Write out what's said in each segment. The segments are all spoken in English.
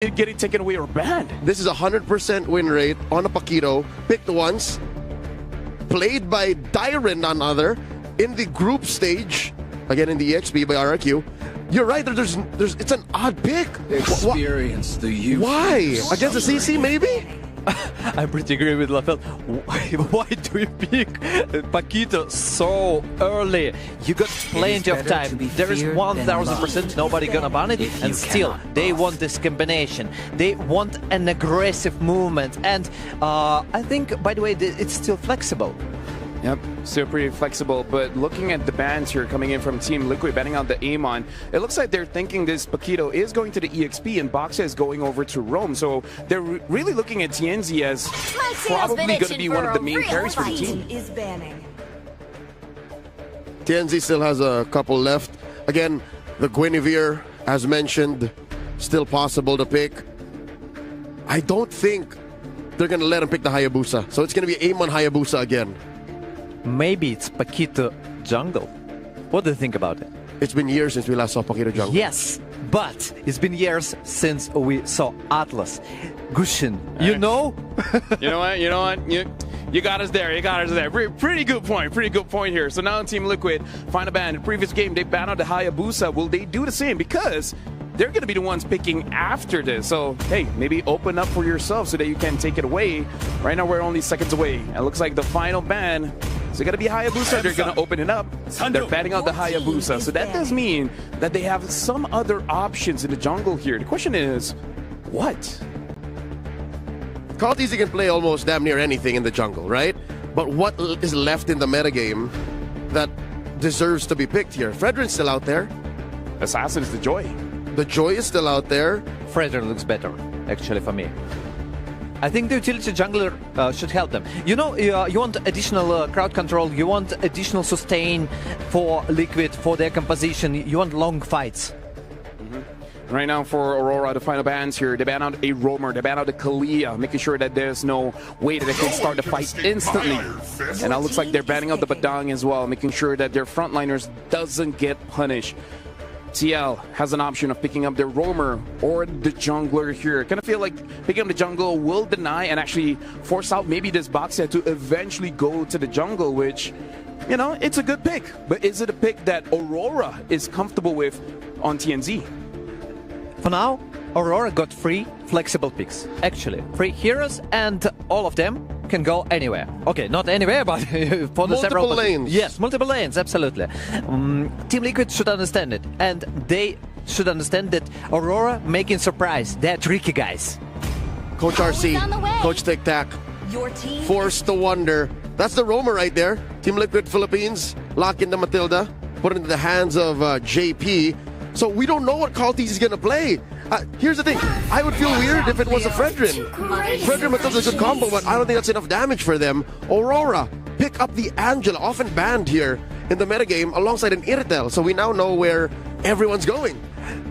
getting taken away or banned. This is a 100% win rate on a Paquito. Picked once. Played by Dyren, none other. In the group stage, again in the EXP by RRQ. You're right, it's an odd pick. Experience the youth. Why? Against the CC, maybe? I pretty agree with Lafelt. Why do you pick Paquito so early? You got plenty of time. There is 1000% nobody gonna ban it, and still they want this combination. They want an aggressive movement, and I think, by the way, it's still flexible. Yep, still pretty flexible, but looking at the bans here coming in from Team Liquid, banning out the Amon, it looks like they're thinking this Paquito is going to the EXP and Boxia is going over to Rome, so they're really looking at TNZ as probably going to be one of the main carries for the team. TNZ still has a couple left. Again, the Guinevere, as mentioned, still possible to pick. I don't think they're going to let him pick the Hayabusa, so it's going to be Amon Hayabusa again. Maybe it's Paquito jungle. What do you think about it? It's been years since we last saw Paquito jungle. Yes, but it's been years since we saw Atlas. Gushin, you know? You know what? You got us there. You got us there. Pretty good point. Pretty good point here. So now Team Liquid find a ban. In the previous game, they banned out the Hayabusa. Will they do the same? Because they're going to be the ones picking after this. So, hey, maybe open up for yourself so that you can take it away. Right now, we're only seconds away. It looks like the final ban is going to be Hayabusa. They're going to open it up. They're banning out the Hayabusa. So that does mean that they have some other options in the jungle here. The question is, what? Kaltizi can play almost damn near anything in the jungle, right? But what is left in the metagame that deserves to be picked here? Fredrin's still out there. Assassin is the Joy. The Joy is still out there. Fredrin looks better, actually, for me. I think the utility jungler should help them. You know, you want additional crowd control, you want additional sustain for Liquid, for their composition, you want long fights. Right now for Aurora, the final bans here, they ban out a Roamer, they ban out a Kalia, making sure that there's no way that they can start the fight instantly. And now it looks like they're banning out the Badang as well, making sure that their frontliners doesn't get punished. TL has an option of picking up their Roamer or the jungler here. Kind of feel like picking up the jungle will deny and actually force out maybe this Boxia to eventually go to the jungle, which, you know, it's a good pick. But is it a pick that Aurora is comfortable with on TNZ? For now, Aurora got 3 flexible picks. Actually, 3 heroes, and all of them can go anywhere. Okay, not anywhere, but for the several lanes. Yes, multiple lanes, absolutely. Team Liquid should understand it, and they should understand that Aurora making surprise. They're tricky guys. Coach RC, Coach Tic Tac, forced to wonder. That's the Roamer right there. Team Liquid Philippines lock in the Matilda, put it into the hands of JP. So we don't know what Kaltizi is going to play. Here's the thing. I would feel weird if it was a Fredrin. Fredrin Matilda is a good combo, but I don't think that's enough damage for them. Aurora, pick up the Angela, often banned here in the metagame, alongside an Irritel. So we now know where everyone's going.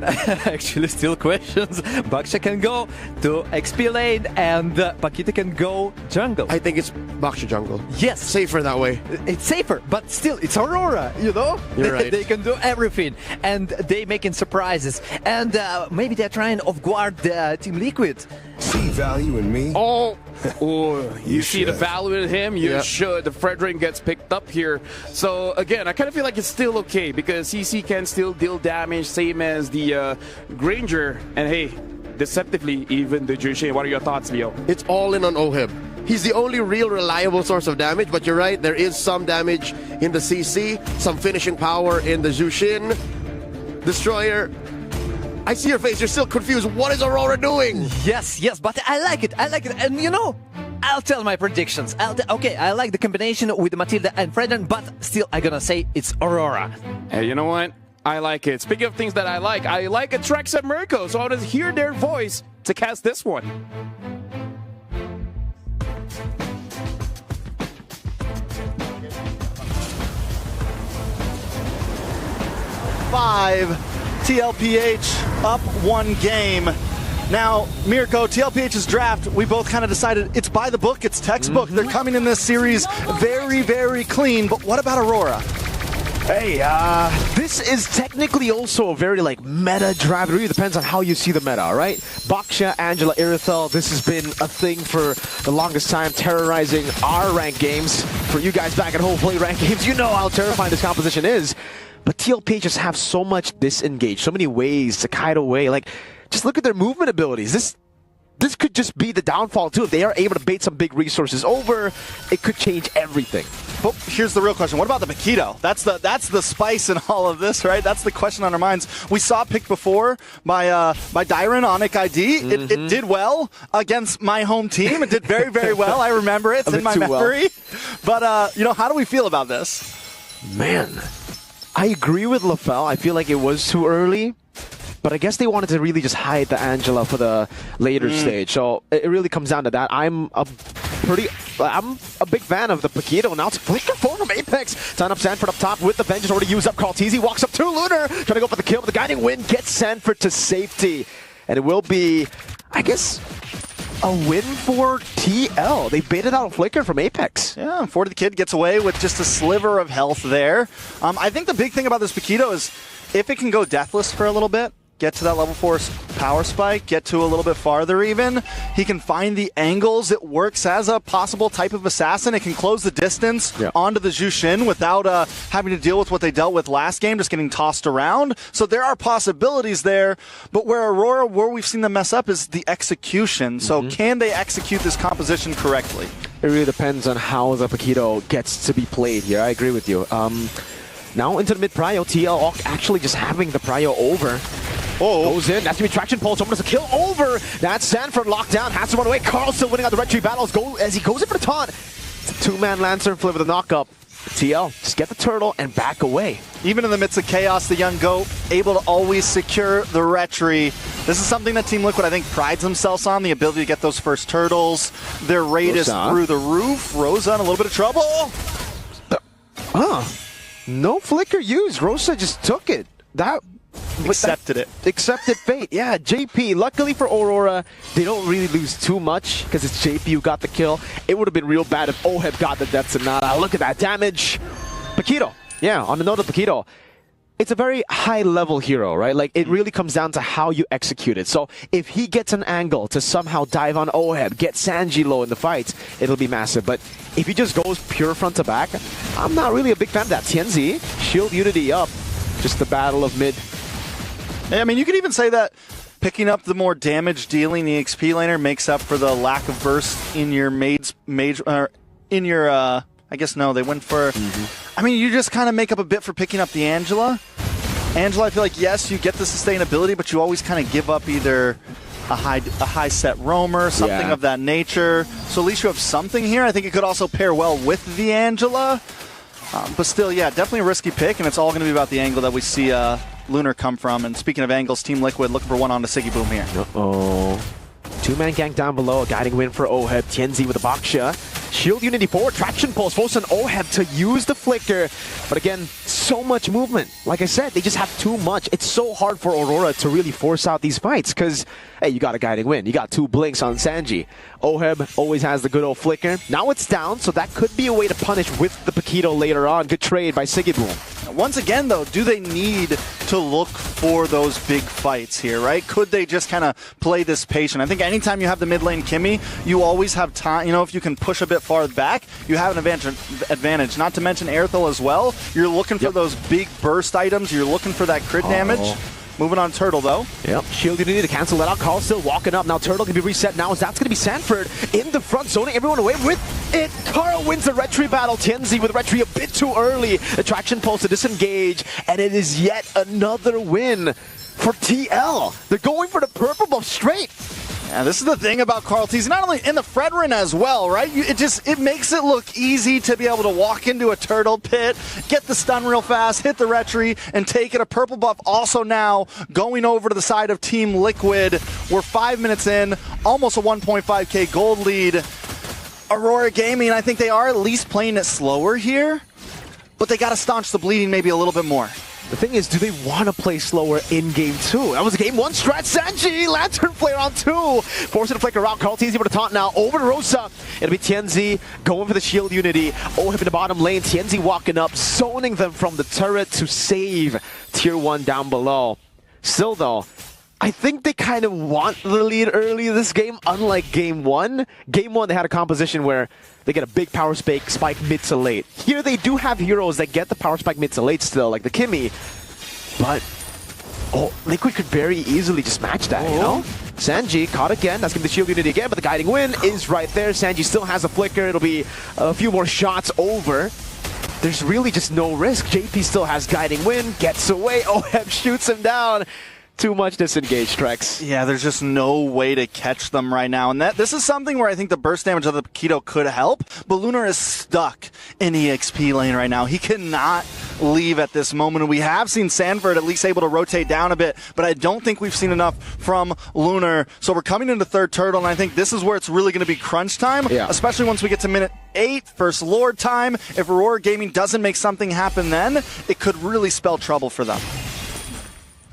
Actually, still questions. Boxia can go to XP lane, and Paquito can go jungle. I think it's Boxia jungle. Yes. Safer that way. It's safer, but still, it's Aurora, you know? You're right. They can do everything, and they making surprises. And maybe they're trying off guard Team Liquid. See value in me? Oh, you see the value in him? You should. The Fredrin gets picked up here. So, again, I kind of feel like it's still okay because CC can still deal damage, same as the Granger. And hey, deceptively, even the Jushin. What are your thoughts, Leo? It's all in on Ohib. He's the only real reliable source of damage, but you're right, there is some damage in the CC, some finishing power in the Jushin. Destroyer. I see your face, you're still confused. What is Aurora doing? Yes, but I like it. And you know, I'll tell my predictions. Okay, I like the combination with Matilda and Fredrin, but still I'm gonna say it's Aurora. Hey, you know what? I like it. Speaking of things that I like Atrax and Mirko, so I'll just hear their voice to cast this one. TLPH up 1 game. Now, Mirko, TLPH's draft, we both kind of decided it's by the book, it's textbook. They're coming in this series very, very clean. But what about Aurora? Hey, this is technically also a very like meta draft. It really depends on how you see the meta, right? Baksha, Angela, Irithel, this has been a thing for the longest time, terrorizing our ranked games. For you guys back at home play ranked games, you know how terrifying this composition is. But TLP just have so much disengage, so many ways to kite away. Like, just look at their movement abilities. This could just be the downfall too. If they are able to bait some big resources over, it could change everything. But here's the real question. What about the Paquito? That's the spice in all of this, right? That's the question on our minds. We saw it picked before by Dyron on ID. It did well against my home team. It did very, very well. I remember it. It's in my memory. Well. But, how do we feel about this? Man, I agree with LaFell. I feel like it was too early. But I guess they wanted to really just hide the Angela for the later stage. So it really comes down to that. I'm a big fan of the Paquito. Now it's Flicker 4 from Apex. Sign up Sanford up top with the Vengeance already used up. Carlteasy walks up to Lunar. Trying to go for the kill, but the Guiding Wind gets Sanford to safety. And it will be, I guess, a win for TL. They baited out Flicker from Apex. Yeah, 40 the Kid gets away with just a sliver of health there. I think the big thing about this Paquito is if it can go deathless for a little bit, get to that level 4 power spike, get to a little bit farther even. He can find the angles. It works as a possible type of assassin. It can close the distance onto the Zhu Xin without having to deal with what they dealt with last game, just getting tossed around. So there are possibilities there. But where we've seen them mess up is the execution. So can they execute this composition correctly? It really depends on how the Paquito gets to be played here. I agree with you. Now into the mid prio, TL actually just having the prio over. Goes in, that's gonna be traction pulse, someone does a kill over. That's Sanford locked down, has to run away. Carl still winning out the red tree battles as he goes in for the taunt. It's a two-man Lancer flip with a knock-up. TL, just get the turtle and back away. Even in the midst of chaos, the young GOAT able to always secure the retry. This is something that Team Liquid, I think, prides themselves on, the ability to get those first turtles. Their rate is through the roof. Rosa in a little bit of trouble. No flicker used. Rosa just took it. Accepted fate. Yeah, JP. Luckily for Aurora, they don't really lose too much because it's JP who got the kill. It would have been real bad if Oheb got the Death Sonata. Look at that damage. Paquito. Yeah, on the note of Paquito, it's a very high-level hero, right? Like, it really comes down to how you execute it. So if he gets an angle to somehow dive on Oheb, get Sanji low in the fight, it'll be massive. But if he just goes pure front to back, I'm not really a big fan of that. Tianzi, Shield Unity up. Just the battle of mid. I mean, you could even say that picking up the more damage-dealing EXP laner makes up for the lack of burst in your I guess no, they went for... I mean, you just kind of make up a bit for picking up the Angela. I feel like, yes, you get the sustainability, but you always kind of give up either a high set roamer, something of that nature. So at least you have something here. I think it could also pair well with the Angela. But still, yeah, definitely a risky pick, and it's all going to be about the angle that we see Lunar come from. And speaking of angles, Team Liquid looking for one on the Siggy Boom here. Two-man gank down below, a guiding win for Oheb. Tianzi with the Baksha. Shield Unity forward, traction pulse, forcing Oheb to use the flicker. But again, so much movement. Like I said, they just have too much. It's so hard for Aurora to really force out these fights because, hey, you got a guiding win. You got 2 blinks on Sanji. Oheb always has the good old flicker. Now it's down, so that could be a way to punish with the Paquito later on. Good trade by Sigiboom. Once again, though, do they need to look for those big fights here, right? Could they just kind of play this patient? I think anytime you have the mid lane Kimmy, you always have time. You know, if you can push a bit far back, you have an advantage. Not to mention Airthel as well. You're looking for those big burst items. You're looking for that crit damage. Moving on Turtle, though. Yep. Shield Unity to cancel that out. Carl still walking up. Now Turtle can be reset now as that's going to be Sanford in the front, zoning everyone away with it. Carl wins the retry battle. Tianzi with retry a bit too early. Attraction pulse to disengage, and it is yet another win for TL. They're going for the purple buff straight. Yeah, this is the thing about Carlteasy, not only in the Fredrin as well, right? It makes it look easy to be able to walk into a turtle pit, get the stun real fast, hit the retry, and take it. A purple buff also now going over to the side of Team Liquid. We're 5 minutes in, almost a 1.5k gold lead. Aurora Gaming, I think they are at least playing it slower here, but they got to staunch the bleeding maybe a little bit more. The thing is, do they want to play slower in game 2? That was game 1 strat. Sanji, Lantern Flare on 2. Forcing to flick around. Carl TZ able to taunt now. Over to Rosa. It'll be Tianzi going for the shield unity. Oheb in the bottom lane. Tianzi walking up, zoning them from the turret to save Tier 1 down below. Still though, I think they kind of want the lead early this game, unlike game 1. Game 1, they had a composition where they get a big power spike mid to late. Here they do have heroes that get the power spike mid to late still, like the Kimmy. But, Liquid could very easily just match that, you know? Sanji caught again. That's going to be the shield unity again, but the guiding wind is right there. Sanji still has a flicker. It'll be a few more shots over. There's really just no risk. JP still has guiding wind, gets away. Oheb shoots him down. Too much disengaged, Trex. Yeah, there's just no way to catch them right now. And this is something where I think the burst damage of the Paquito could help, but Lunar is stuck in EXP lane right now. He cannot leave at this moment. And we have seen Sanford at least able to rotate down a bit, but I don't think we've seen enough from Lunar. So we're coming into third turtle, and I think this is where it's really going to be crunch time, especially once we get to minute 8, first Lord time. If Aurora Gaming doesn't make something happen then, it could really spell trouble for them.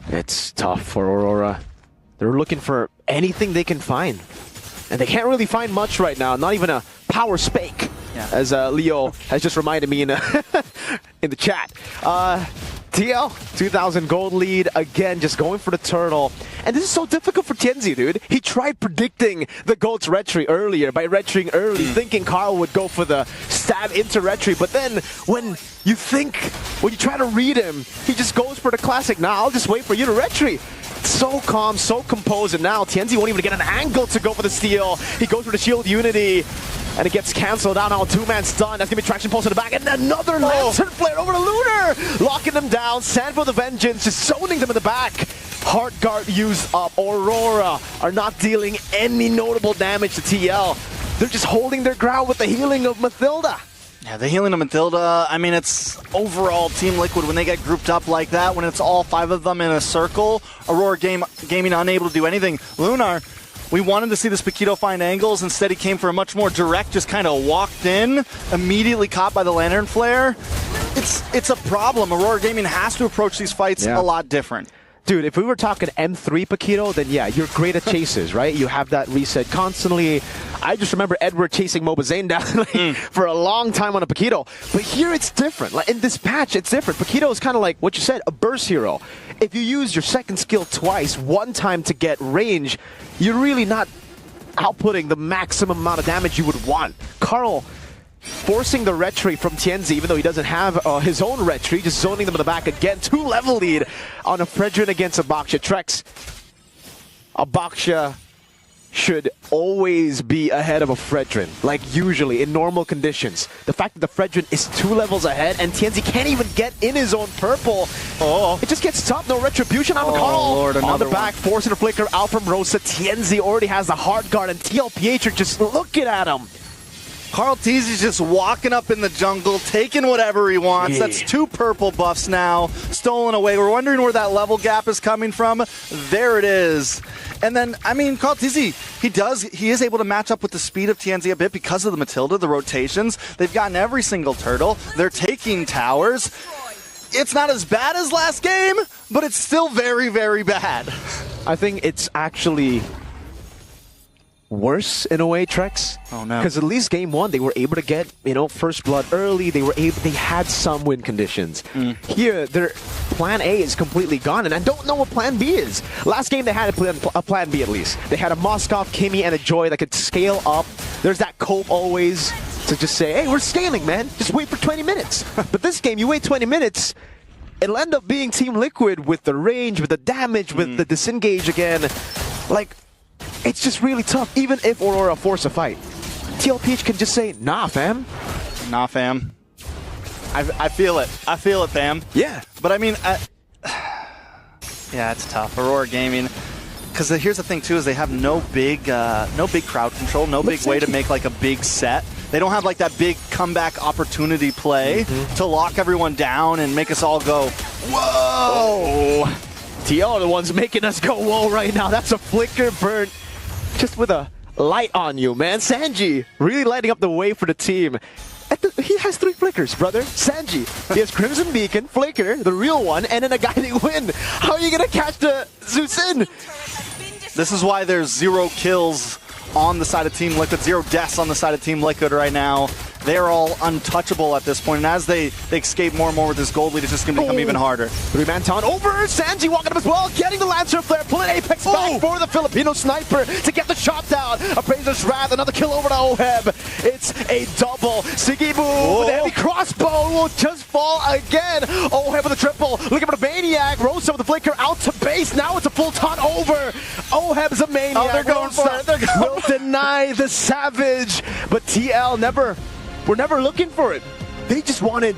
It's tough for Aurora. They're looking for anything they can find. And they can't really find much right now. Not even a power spike, as Leo has just reminded me in, in the chat. TL, 2,000 gold lead. Again, just going for the turtle. And this is so difficult for Tianzi, dude. He tried predicting the gold's retry earlier by retrying early, thinking Carl would go for the stab into retry. But then when you try to read him, he just goes for the classic, nah, I'll just wait for you to retry. So calm, so composed, and now Tianzi won't even get an angle to go for the steal. He goes for the shield unity, and it gets cancelled out. Now 2-man stun. That's going to be traction pulse in the back, and another Lantern Flare over to Lunar, locking them down. Sanford the Vengeance just zoning them in the back. Heart Guard used up. Aurora are not dealing any notable damage to TL. They're just holding their ground with the healing of Mathilda. Yeah, the healing of Mathilda, I mean, it's overall Team Liquid, when they get grouped up like that, when it's all 5 of them in a circle, Aurora Gaming unable to do anything. Lunar, we wanted to see this Paquito find angles. Instead, he came for a much more direct, just kind of walked in, immediately caught by the Lantern Flare. It's a problem. Aurora Gaming has to approach these fights a lot different. Dude, if we were talking M3 Paquito, then yeah, you're great at chases, right? You have that reset constantly. I just remember Edward chasing Mobazane down for a long time on a Paquito. But here it's different. Like in this patch, it's different. Paquito is kind of like what you said, a burst hero. If you use your second skill twice, one time to get range, you're really not outputting the maximum amount of damage you would want. Carl forcing the retry from Tianzi, even though he doesn't have his own retry, just zoning them in the back again. 2-level lead on a Fredrin against Abaxia. Trex, Abaxia should always be ahead of a Fredrin, like usually in normal conditions. The fact that the Fredrin is 2 levels ahead and Tianzi can't even get in his own purple, it just gets tough. No retribution on Carl. Lord, on the back, forcing a flicker out from Rosa. Tianzi already has the hard guard, and TLPH are just looking at him. Carl Teasy's just walking up in the jungle, taking whatever he wants. That's 2 purple buffs now, stolen away. We're wondering where that level gap is coming from. There it is. And then, I mean, Carl Teasy, he is able to match up with the speed of Tianzi a bit because of the Matilda, the rotations. They've gotten every single turtle. They're taking towers. It's not as bad as last game, but it's still very, very bad. I think it's actually worse in a way, Trex. Oh no! Because at least game 1 they were able to get first blood early. They had some win conditions. Here their plan A is completely gone, and I don't know what plan B is. Last game they had a plan B at least. They had a Moskov, Kimmy, and a Joy that could scale up. There's that cope always to just say, hey, we're scaling, man. Just wait for 20 minutes. But this game, you wait 20 minutes, it'll end up being Team Liquid with the range, with the damage, with the disengage again. Like, it's just really tough, even if Aurora force a fight. TLPH can just say, nah, fam. Nah, fam. I feel it. I feel it, fam. Yeah. But I mean, yeah, it's tough. Aurora Gaming, because here's the thing too, is they have no big crowd control, no big way to make like a big set. They don't have like that big comeback opportunity play to lock everyone down and make us all go, whoa! TL are the ones making us go whoa right now. That's a flicker burn just with a light on you, man. Sanji really lighting up the way for the team. He has 3 flickers, brother. Sanji. He has Crimson Beacon, Flicker, the real one, and then a Guiding Wind. How are you gonna catch the Zeus in? This is why there's 0 kills on the side of Team Liquid, 0 deaths on the side of Team Liquid right now. They're all untouchable at this point, and as they escape more and more with this gold lead, it's just going to become even harder. 3-man taunt over. Sanji walking up as well, getting the Lancer Flare, pulling Apex back for the Filipino sniper to get the shot down. Appraiser's Wrath, another kill over to Oheb. It's a double. Sigibu with a heavy crossbow will just fall again. Oheb with a triple, looking for the Maniac. Rosa with the flicker out to base. Now it's a full taunt over. Oheb's a Maniac. Oh, they're going for it. They're going will deny the Savage, but TL we're never looking for it. They just wanted